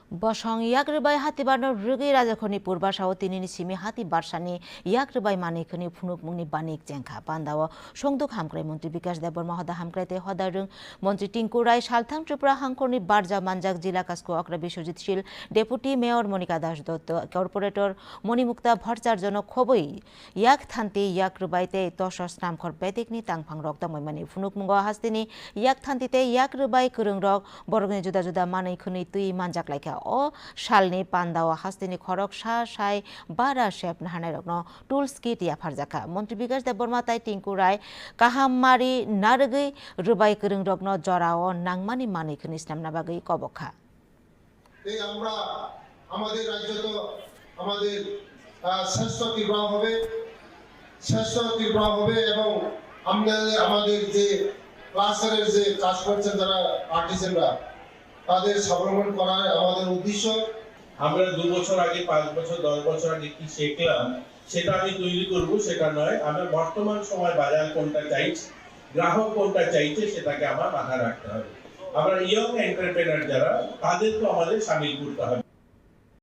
Bosong Yagrbai Hatibano Rugi Rajakoni Purba Shawatini Simi Hati Barsani Yagrbai Manikani Punuk Muni Banik Jenka Pandawa Shongduk Hamkre Monti Bikash Debor Mahada Hamkrete Hodarung Monti Tinkurai Shaltang Tripura Hankoni Barja Manjak Jila Kasko Akra Bishojit Shil Deputy Mayor Monica Das Dotto Corporator Monimukta Bharjar Jono Khoboi Yak Thanti Yakrubaite Toshos Namkor Betikni Tangpang Rokta Moimani Punuk Mungo Hastini Yak Thantite Yakrubai Kurung Rok Borgne Juda Juda Mani Kuni Tui Manjak Laika o shalni pandawa hastini khorok sha shai bara shep nahanai rokno tools kit ya pharjaka Montri Bikas Deborma tai Tinkurai kahammari nargei rubai kurung rokno jorao nangmani mani khni snamna bagei kobokha এই আমরা আমাদের রাজ্য তো আমাদের শ্রেষ্ঠ ত্রিপুরা হবে এবং আমাদের যে ক্লাস্টারের যে কাজ করছেন যারা আর্টিসানরা তাদের স্বাবলম্বন করার আমাদের উদ্দেশ্য। আমরা 2 বছর আগে 5 বছর 10 বছর আগে কি শিখলাম সেটা আমি তৈরি করব সেটা নয়, আমরা বর্তমান সময় বাজার কোনটা চাইছে, গ্রাহক কোনটা চাইছে সেটাকে আমার মাথায় রাখতে হবে। আমরা ইয়ং এন্টারপ্রেনার যারা তাদেরকে আমাদের শামিল করতে হবে।